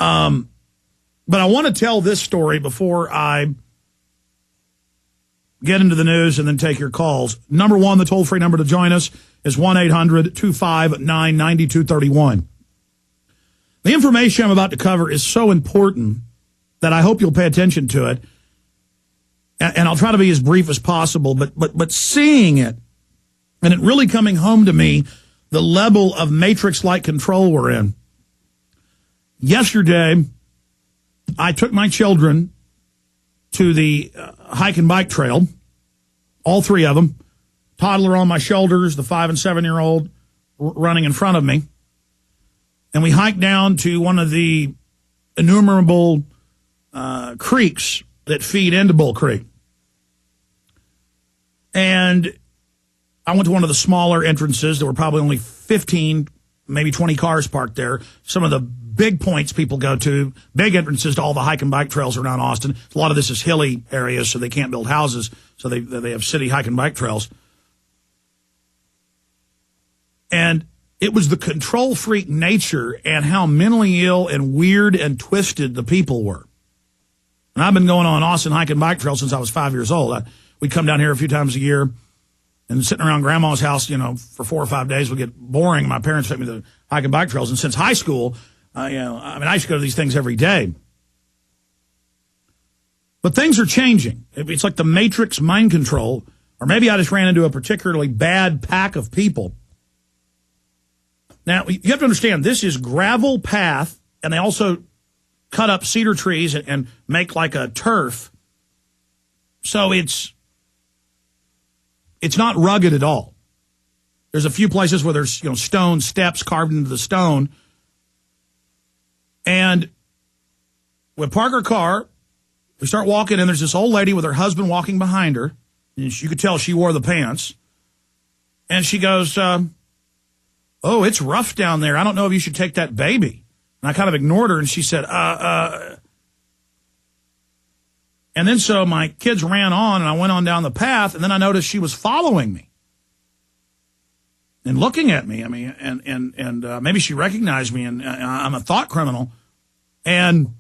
But I want to tell this story before I get into the news and then take your calls. Number one, the toll-free number to join us is 1-800-259-9231. The information I'm about to cover is so important that I hope you'll pay attention to it. And I'll try to be as brief as possible, but seeing it, and it really coming home to me, the level of matrix-like control we're in. Yesterday, I took my children to the hike and bike trail, all three of them, toddler on my shoulders, the 5- and 7-year-old running in front of me. And we hiked down to one of the innumerable creeks that feed into Bull Creek. And I went to one of the smaller entrances. There were probably only 15, maybe 20 cars parked there. Some of the big points people go to, big entrances to all the hike and bike trails around Austin. A lot of this is hilly areas, so they can't build houses, so they have city hike and bike trails. And it was the control freak nature and how mentally ill and weird and twisted the people were. And I've been going on Austin hike and bike trail since I was 5 years old. We'd come down here a few times a year and sitting around Grandma's house, for 4 or 5 days would get boring. My parents took me to hike and bike trails. And since high school, I used to go to these things every day. But things are changing. It's like the Matrix mind control, or maybe I just ran into a particularly bad pack of people. Now, you have to understand, this is gravel path, and they also cut up cedar trees and make like a turf. So it's not rugged at all. There's a few places where there's, stone steps carved into the stone. And we park our car, we start walking, and there's this old lady with her husband walking behind her. And you could tell she wore the pants. And she goes, oh, it's rough down there. I don't know if you should take that baby. And I kind of ignored her, and she said, And then so my kids ran on, and I went on down the path, and then I noticed she was following me and looking at me. And maybe she recognized me, and I'm a thought criminal. And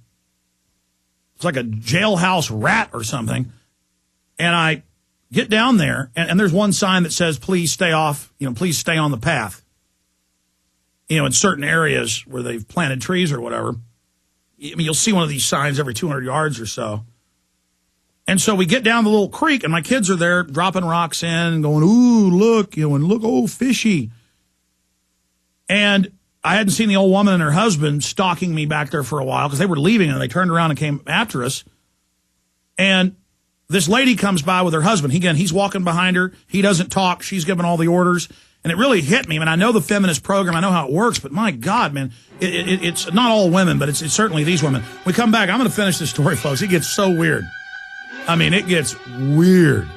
it's like a jailhouse rat or something. And I get down there, and there's one sign that says, please stay off, please stay on the path. In certain areas where they've planted trees or whatever. You'll see one of these signs every 200 yards or so. And so we get down the little creek, and my kids are there dropping rocks in and going, ooh, look, and look, oh, fishy. And I hadn't seen the old woman and her husband stalking me back there for a while because they were leaving, and they turned around and came after us. And this lady comes by with her husband. He's walking behind her. He doesn't talk. She's giving all the orders. And it really hit me. I know the feminist program. I know how it works. But my God, man, it's not all women, but it's certainly these women. We come back. I'm going to finish this story, folks. It gets so weird. It gets weird.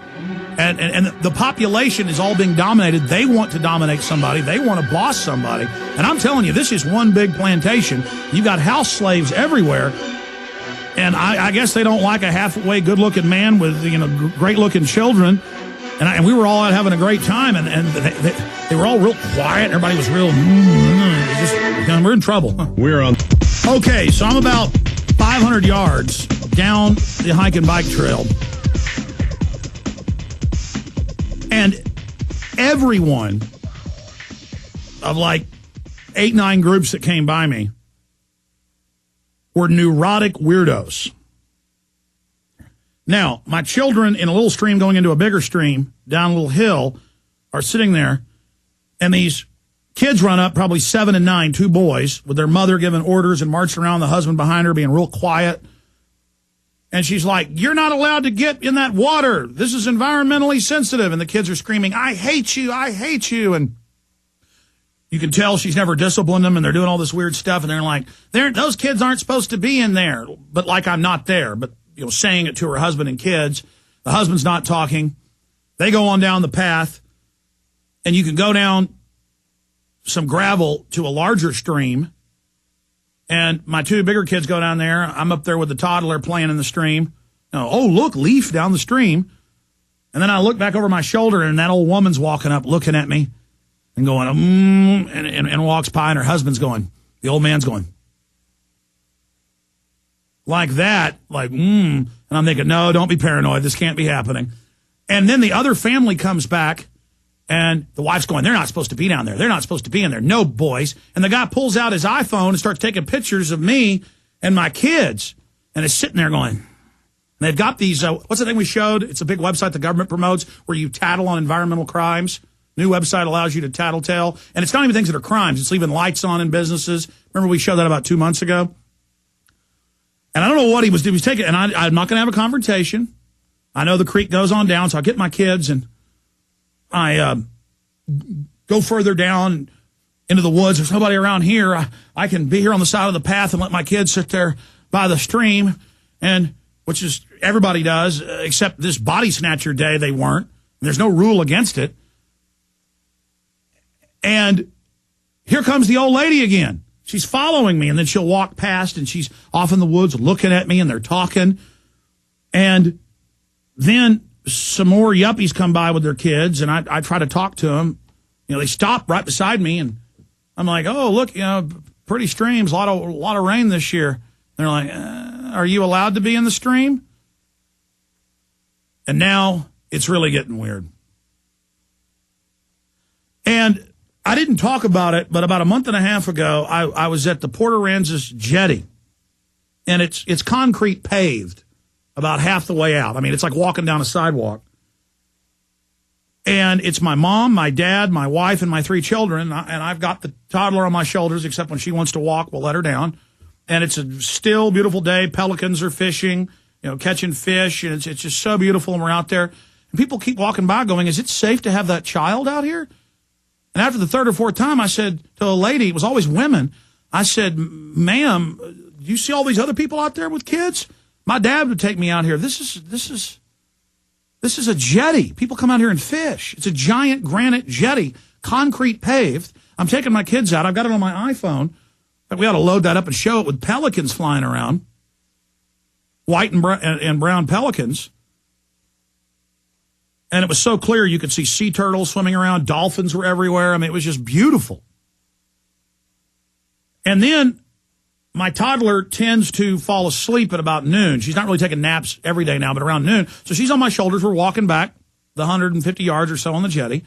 And the population is all being dominated. They want to dominate somebody. They want to boss somebody. And I'm telling you, this is one big plantation. You've got house slaves everywhere. And I guess they don't like a halfway good-looking man with, great-looking children. And we were all out having a great time, and they were all real quiet. Everybody was real, we're in trouble. We're on. Okay, so I'm about 500 yards down the hike and bike trail. And everyone of like 8-9 groups that came by me were neurotic weirdos. Now, my children in a little stream going into a bigger stream down a little hill are sitting there, and these kids run up, probably 7 and 9, 2 boys, with their mother giving orders and marching around, the husband behind her being real quiet. And she's like, you're not allowed to get in that water. This is environmentally sensitive. And the kids are screaming, I hate you, I hate you. And you can tell she's never disciplined them, and they're doing all this weird stuff, and they're like, those kids aren't supposed to be in there. But like I'm not there, but saying it to her husband and kids. The husband's not talking. They go on down the path, and you can go down some gravel to a larger stream. And my 2 bigger kids go down there. I'm up there with the toddler playing in the stream. Oh, look, leaf down the stream. And then I look back over my shoulder, and that old woman's walking up looking at me and going, and walks by, and her husband's going, the old man's going, like that, like, and I'm thinking, no, don't be paranoid. This can't be happening. And then the other family comes back, and the wife's going, they're not supposed to be down there. They're not supposed to be in there. No, boys. And the guy pulls out his iPhone and starts taking pictures of me and my kids, and is sitting there going, and they've got these, what's the thing we showed? It's a big website the government promotes where you tattle on environmental crimes. New website allows you to tattletale. And it's not even things that are crimes. It's leaving lights on in businesses. Remember we showed that about 2 months ago? And I don't know what he was doing. He was taking, and I'm not going to have a confrontation. I know the creek goes on down, so I get my kids and I go further down into the woods. There's nobody around here. I can be here on the side of the path and let my kids sit there by the stream, and which is everybody does, except this body snatcher day they weren't. There's no rule against it. And here comes the old lady again. She's following me, and then she'll walk past, and she's off in the woods looking at me, and they're talking. And then some more yuppies come by with their kids, and I try to talk to them. You know, they stop right beside me, and I'm like, oh, look, you know, pretty streams, a lot of rain this year. They're like, are you allowed to be in the stream? And now it's really getting weird. And I didn't talk about it, but about a month and a half ago, I was at the Port Aransas jetty, and it's concrete paved about half the way out. I mean, it's like walking down a sidewalk. And it's my mom, my dad, my wife, and my 3 children, and I've got the toddler on my shoulders, except when she wants to walk, we'll let her down. And it's a still beautiful day. Pelicans are fishing, you know, catching fish, and it's just so beautiful, and we're out there. And people keep walking by going, is it safe to have that child out here? And after the 3rd or 4th time, I said to a lady, it was always women, I said, ma'am, do you see all these other people out there with kids? My dad would take me out here. This is a jetty. People come out here and fish. It's a giant granite jetty, concrete paved. I'm taking my kids out. I've got it on my iPhone. But we ought to load that up and show it with pelicans flying around, white and brown pelicans. And it was so clear you could see sea turtles swimming around. Dolphins were everywhere. I mean, it was just beautiful. And then my toddler tends to fall asleep at about noon. She's not really taking naps every day now, but around noon. So she's on my shoulders. We're walking back the 150 yards or so on the jetty.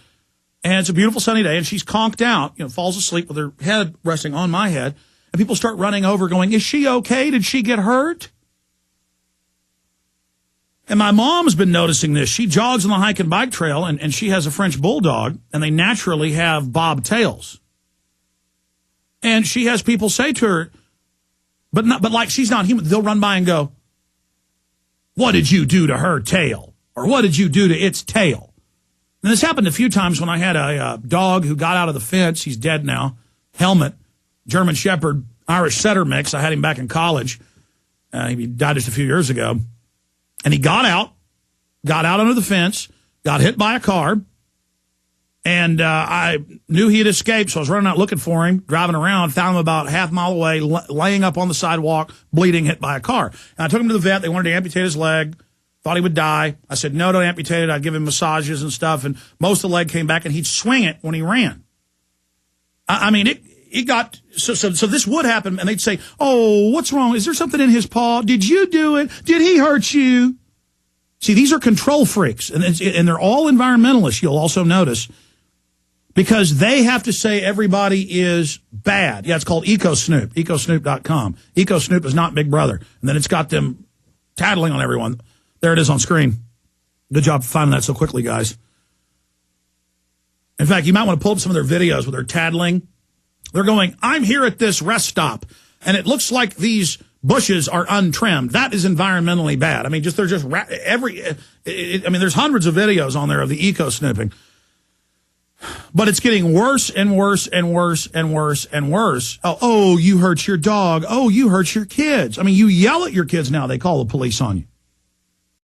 And it's a beautiful sunny day, and she's conked out, you know, falls asleep with her head resting on my head. And people start running over going, is she okay? Did she get hurt? And my mom's been noticing this. She jogs on the hike and bike trail, and she has a French bulldog, and they naturally have bobtails. And she has people say to her, but like she's not human, they'll run by and go, what did you do to her tail? Or what did you do to its tail? And this happened a few times when I had a dog who got out of the fence. He's dead now. Helmet, German Shepherd, Irish Setter mix. I had him back in college. He died just a few years ago. And he got out under the fence, got hit by a car, and I knew he had escaped, so I was running out looking for him, driving around, found him about half mile away, laying up on the sidewalk, bleeding, hit by a car. And I took him to the vet. They wanted to amputate his leg, thought he would die. I said, no, don't amputate it. I'd give him massages and stuff, and most of the leg came back, and he'd swing it when he ran. I mean, it got, so this would happen, and they'd say, oh, what's wrong? Is there something in his paw? Did you do it? Did he hurt you? See, these are control freaks, and they're all environmentalists, you'll also notice, because they have to say everybody is bad. Yeah, it's called EcoSnoop, ecosnoop.com. EcoSnoop is not Big Brother. And then it's got them tattling on everyone. There it is on screen. Good job finding that so quickly, guys. In fact, you might want to pull up some of their videos where they're tattling. They're going, I'm here at this rest stop, and it looks like these bushes are untrimmed. That is environmentally bad. I mean, there's hundreds of videos on there of the eco-snooping. But it's getting worse and worse and worse and worse and worse. Oh, you hurt your dog. Oh, you hurt your kids. I mean, you yell at your kids now, they call the police on you.